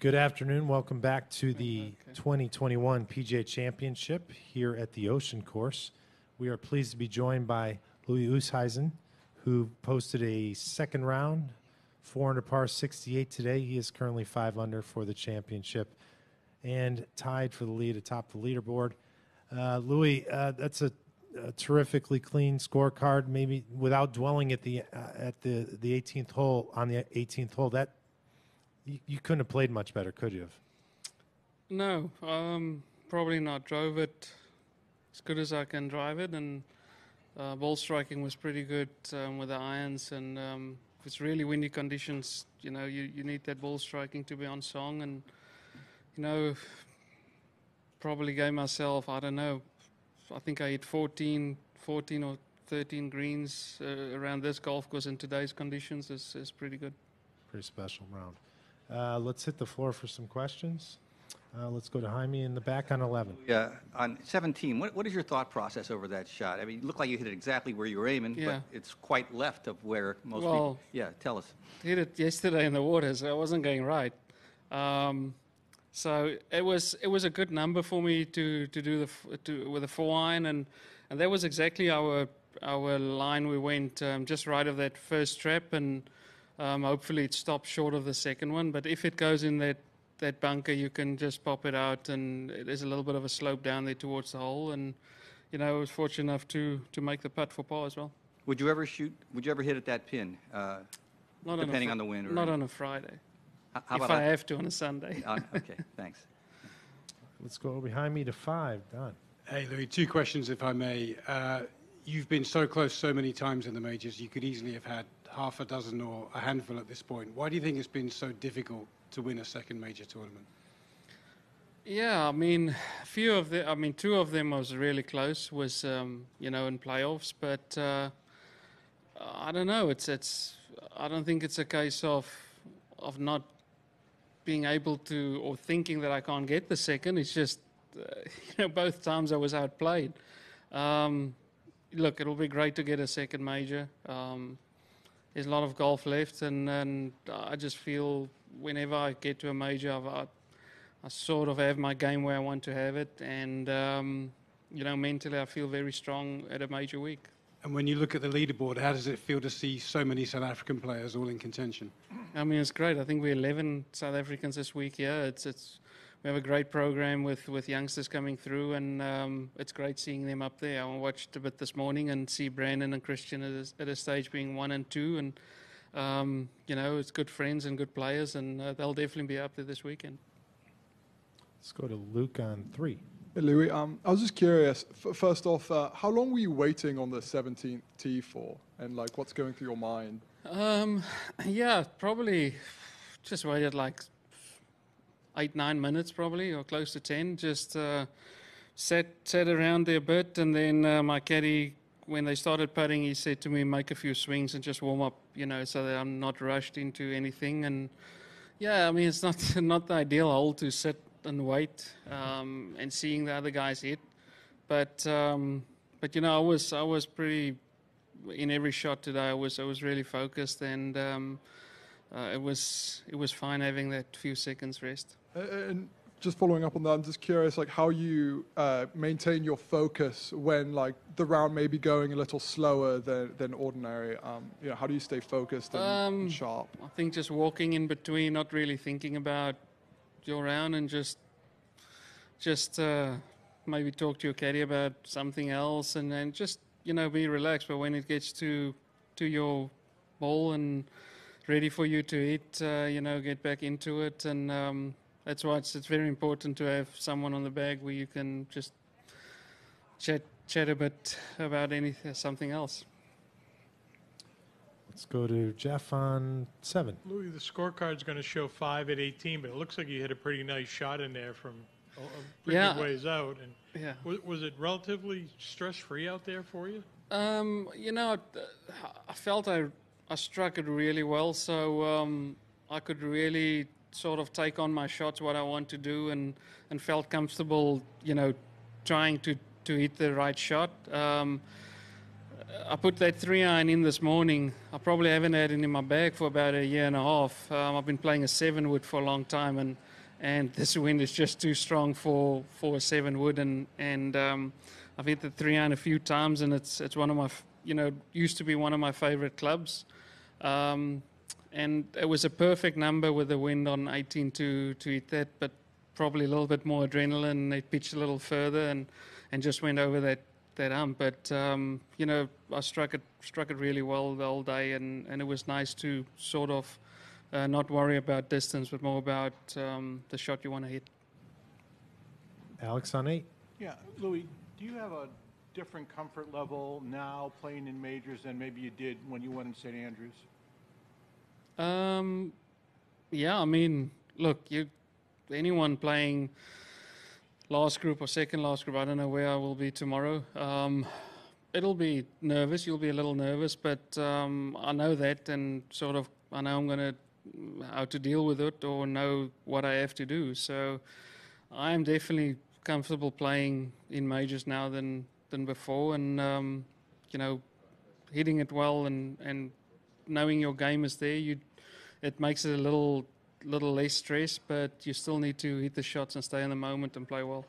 Good afternoon. Welcome back to the 2021 PGA Championship here at the Ocean Course. We are pleased to be joined by Louis Oosthuizen, who posted a second round, 4 under par 68 today. He is currently 5 under for the championship and tied for the lead atop the leaderboard. Louis, that's a terrifically clean scorecard. Maybe without dwelling at the 18th hole, on the 18th hole, that you couldn't have played much better, could you have? No, probably not. Drove it as good as I can drive it, and ball striking was pretty good with the irons. And if it's really windy conditions, you need that ball striking to be on song. And probably gave myself, I don't know, I think I hit 14 or 13 greens around this golf course in today's conditions is pretty good. Pretty special round. Let's hit the floor for some questions. Let's go to Jaime in the back on 11. Yeah, on 17, what is your thought process over that shot? I mean, it looked like you hit it exactly where you were aiming, but it's quite left of where most people... Yeah, tell us. Hit it yesterday in the water, so I wasn't going right. So it was a good number for me to do with a 4-iron, and that was exactly our line. We went just right of that first trap, and hopefully it stops short of the second one. But if it goes in that bunker, you can just pop it out, and there's a little bit of a slope down there towards the hole. And I was fortunate enough to make the putt for par as well. Would you ever hit at that pin? Depending on the wind. Not on a Friday. If I have to on a Sunday. Okay, thanks. Let's go behind me to 5. Don. Hey, Louis, 2 questions, if I may. You've been so close so many times in the majors, you could easily have had half a dozen or a handful at this point. Why do you think it's been so difficult to win a second major tournament? Yeah, I mean, 2 of them was really close, was in playoffs, but I don't know. I don't think it's a case of not being able to, or thinking that I can't get the second. It's just both times I was outplayed. Look, it'll be great to get a second major. There's a lot of golf left, and I just feel whenever I get to a major, I sort of have my game where I want to have it, and mentally I feel very strong at a major week. And when you look at the leaderboard, how does it feel to see so many South African players all in contention? I mean, it's great. I think we're 11 South Africans this week here. We have a great program with youngsters coming through, and it's great seeing them up there. I watched a bit this morning and see Brandon and Christian at a stage being 1 and 2, and it's good friends and good players, and they'll definitely be up there this weekend. Let's go to Luke on 3. Hey, Louis, I was just curious, first off, how long were you waiting on the 17th tee for, and what's going through your mind? Yeah, probably just waited 8-9 minutes probably, or close to 10. Just sat around there a bit, and then my caddy, when they started putting, he said to me, make a few swings and just warm up, so that I'm not rushed into anything. And yeah, I mean, it's not the ideal hole to sit and wait and seeing the other guys hit, but I was pretty in every shot today. I was really focused, and it was fine having that few seconds rest. And just following up on that, I'm just curious, how you maintain your focus when the round may be going a little slower than ordinary. How do you stay focused and sharp? I think just walking in between, not really thinking about your round, and just maybe talk to your caddy about something else, and then just be relaxed. But when it gets to your ball and ready for you to hit, get back into it, and that's why it's very important to have someone on the bag where you can just chat a bit about something else. Let's go to Jeff on 7. Louis, the scorecard's going to show 5 at 18, but it looks like you hit a pretty nice shot in there from a pretty good ways out. And yeah. Was it relatively stress-free out there for you? I felt I struck it really well, so I could really sort of take on my shots, what I want to do, and felt comfortable, trying to hit the right shot. I put that 3-iron in this morning. I probably haven't had it in my bag for about a year and a half. I've been playing a 7-wood for a long time, and this wind is just too strong for a 7-wood. And I've hit the 3-iron a few times, and it's one of my, used to be one of my favorite clubs. And it was a perfect number with the wind on 18 to hit that, but probably a little bit more adrenaline. And it pitched a little further and just went over that hump. But I struck it really well the whole day, and it was nice to sort of not worry about distance, but more about the shot you want to hit. Alex on 8. Yeah, Louis, do you have a different comfort level now playing in majors than maybe you did when you went in St. Andrews? Yeah, I mean, look, anyone playing last group or second last group, I don't know where I will be tomorrow. It'll be nervous. You'll be a little nervous, but I know that, and sort of I know how to deal with it or know what I have to do. So I am definitely comfortable playing in majors now than before, and hitting it well and knowing your game is there. It makes it a little less stress, but you still need to hit the shots and stay in the moment and play well.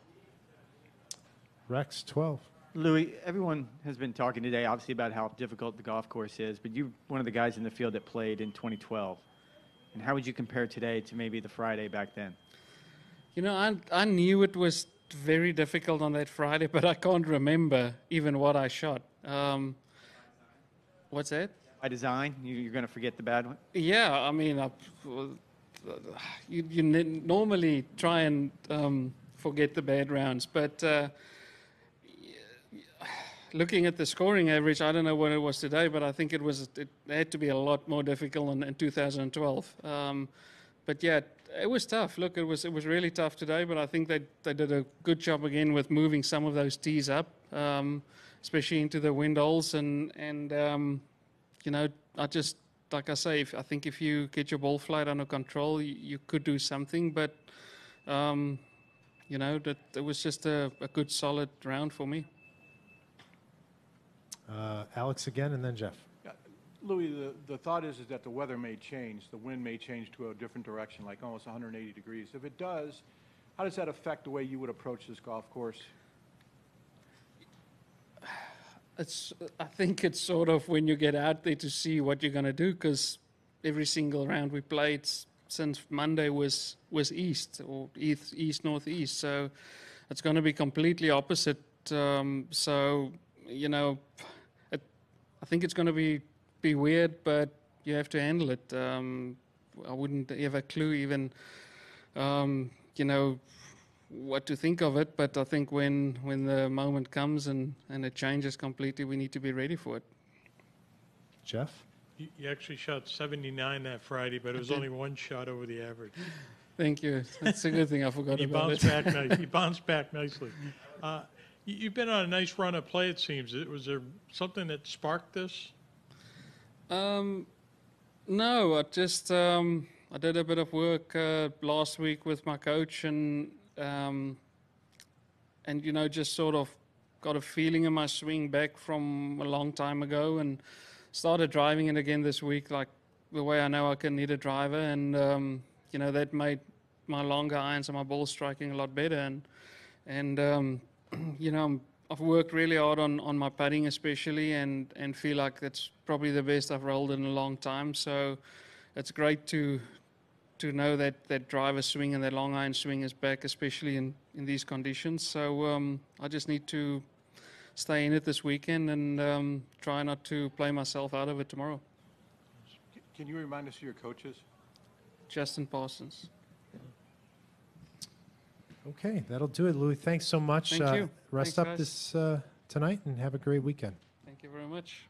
Rex 12. Louis, everyone has been talking today, obviously, about how difficult the golf course is, but you're one of the guys in the field that played in 2012. And how would you compare today to maybe the Friday back then? I knew it was very difficult on that Friday, but I can't remember even what I shot. What's that? By design, you're going to forget the bad one? Yeah, I mean, you normally try and forget the bad rounds, but looking at the scoring average, I don't know what it was today, but I think it had to be a lot more difficult in 2012. But yeah, it was tough. Look, it was really tough today, but I think they did a good job again with moving some of those tees up, especially into the wind holes, and I just, like I say, I think if you get your ball flight under control, you could do something, but that it was just a good solid round for me. Alex again, and then Jeff. Louis, the thought is that the weather may change. The wind may change to a different direction, like almost 180 degrees. If it does, how does that affect the way you would approach this golf course? I think it's sort of when you get out there to see what you're going to do, because every single round we played since Monday was east or east northeast, so it's going to be completely opposite. So I think it's going to be weird, but you have to handle it. I wouldn't have a clue even, what to think of it, but I think when the moment comes and it changes completely, we need to be ready for it. Jeff? You actually shot 79 that Friday, but it was only one shot over the average. Thank you. That's a good thing. I forgot about it. He bounced back nicely. You've been on a nice run of play, it seems. Was there something that sparked this? No, I just I did a bit of work last week with my coach, and just sort of got a feeling in my swing back from a long time ago, and started driving it again this week, like the way I know I can hit a driver, and that made my longer irons and my ball striking a lot better, and I've worked really hard on my putting especially, and feel like that's probably the best I've rolled in a long time. So it's great to know that driver swing and that long iron swing is back, especially in these conditions. So I just need to stay in it this weekend and try not to play myself out of it tomorrow. Can you remind us of your coaches? Justin Parsons. Okay, that'll do it, Louis. Thanks so much. Thank you. Rest Thanks, up this tonight and have a great weekend. Thank you very much.